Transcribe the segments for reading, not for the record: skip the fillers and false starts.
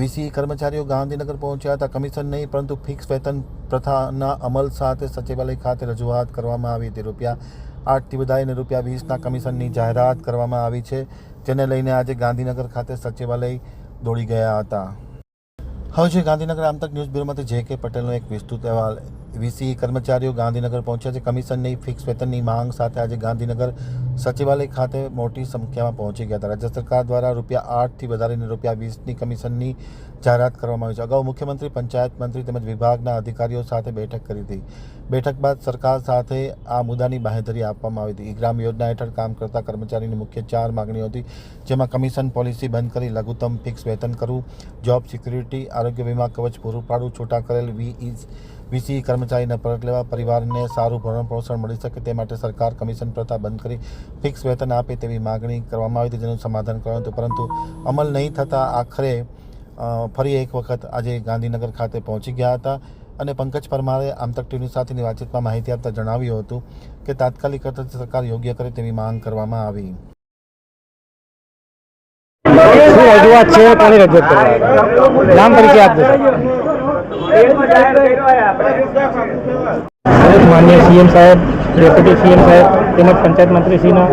VC કર્મચારીઓ ગાંધીનગર પહોંચ્યા હતા। કમિશન નહીં પરંતુ ફિક્સ વેતન પ્રથાના અમલ સાથે સચિવાલય ખાતે રજૂઆત કરવામાં આવી હતી। ₹8થી વધારીને ₹20ના કમિશનની જાહેરાત કરવામાં આવી છે, જેને લઈને આજે ગાંધીનગર ખાતે સચિવાલય દોડી ગયા હતા। હવે છે ગાંધીનગર આમતક ન્યૂઝ બ્યુરોમાંથી જે.કે. પટેલનો એક વિસ્તૃત અહેવાલ। વીસી કર્મચારીઓ ગાંધીનગર પહોંચ્યા છે। કમિશન નહીં ફિક્સ વેતનની માંગ સાથે આજે ગાંધીનગર સચિવાલય ખાતે મોટી સંખ્યામાં પહોંચી ગયા હતા। રાજ્ય સરકાર દ્વારા ₹8થી વધારીને ₹20ની કમિશનની જાહેરાત કરવામાં આવી છે। અગાઉ મુખ્યમંત્રી, પંચાયત મંત્રી તેમજ વિભાગના અધિકારીઓ સાથે બેઠક કરી હતી। બેઠક બાદ સરકાર સાથે આ મુદ્દાની બાંહેધરી આપવામાં આવી હતી। ઈ-ગ્રામ યોજના હેઠળ કામ કરતા કર્મચારીની મુખ્ય 4 માગણીઓ હતી, જેમાં કમિશન પોલિસી બંધ કરી લઘુત્તમ ફિક્સ વેતન કરવું, જોબ સિક્યુરિટી, આરોગ્ય વીમા કવચ પૂરું પાડવું, છૂટા કરેલ વીસી કર્મચારીને પરત લેવા, પરિવારને સારું ભરણ પોષણ મળી શકે તે માટે સરકાર કમિશન પ્રથા બંધ કરી ફિક્સ વેતન આપે તેવી માગણી કરવામાં આવી હતી, જેનું સમાધાન કરાયું હતું, પરંતુ અમલ નહીં થતાં આખરે ફરી એક વખત આજે ગાંધીનગર ખાતે પહોંચી ગયા હતા। અને પંકજ પરમારે આમતક ટીવી સાથેની વાતચીતમાં માહિતી આપતા જણાવ્યું હતું કે તાત્કાલિક અસરથી સરકાર યોગ્ય કરે તેવી માંગ કરવામાં આવી। રજૂઆત છે, કોની રજૂઆત કરવા નામ પરિચય આપજો। માનનીય સીએમ સાહેબ, ડેપ્યુટી સીએમ સાહેબ તેમજ પંચાયત મંત્રીશ્રીના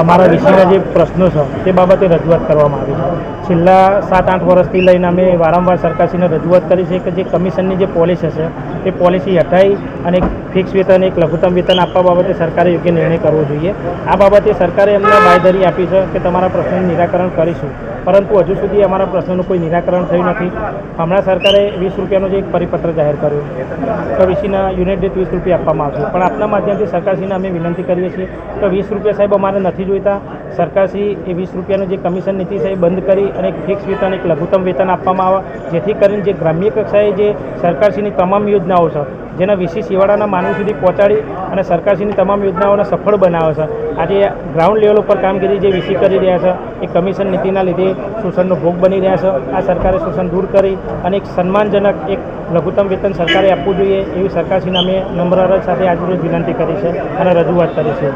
અમારા વિષયના જે પ્રશ્નો છે તે બાબતે રજૂઆત કરવામાં આવી છે। છેલ્લા 7-8 વર્ષથી લઈને અમે વારંવાર સરકારશ્રીને રજૂઆત કરી છે કે જે કમિશનની જે પોલિસી છે તે પોલિસી હટાવી અને ફિક્સ વેતન, એક લઘુત્તમ વેતન આપવા બાબતે સરકારે યોગ્ય નિર્ણય કરવો જોઈએ। આ બાબતે સરકારે અમને બાંહેધરી આપી છે કે તમારા પ્રશ્નનું નિરાકરણ કરીશું, પરંતુ હજુ સુધી અમારા પ્રશ્નનું કોઈ નિરાકરણ થયું નથી। હમણાં સરકારે ₹20નો જે એક પરિપત્ર જાહેર કર્યો તો વીસીના યુનિટ દીઠ ₹20 આપવામાં આવશે, પણ આપના માધ્યમથી સરકારશ્રીને અમે વિનંતી કરીએ છીએ કે ₹20 સાહેબ અમારે નથી જોઈતા। સરકારશ્રી એ ₹20નું જે કમિશન નીતિ છે એ બંધ કરી અને એક ફિક્સ વેતન, એક લઘુત્તમ વેતન આપવામાં આવે, જેથી કરીને જે ગ્રામ્ય કક્ષાએ જે સરકારશ્રીની તમામ યોજનાઓ છે જેના વીસી શિવાળાના માનવી સુધી પહોંચાડી અને સરકારશ્રીની તમામ યોજનાઓને સફળ બનાવે છે, આજે ગ્રાઉન્ડ લેવલ ઉપર કામગીરી જે વીસી કરી રહ્યા છે એ કમિશન નીતિના લીધે શોષણનો ભોગ બની રહ્યા છે। આ સરકારે શોષણ દૂર કરી અને એક સન્માનજનક એક લઘુત્તમ વેતન સરકારે આપવું જોઈએ એવી સરકારશ્રીને અમે નમ્ર અરજ સાથે આજરોજ વિનંતી કરી છે અને રજૂઆત કરી છે।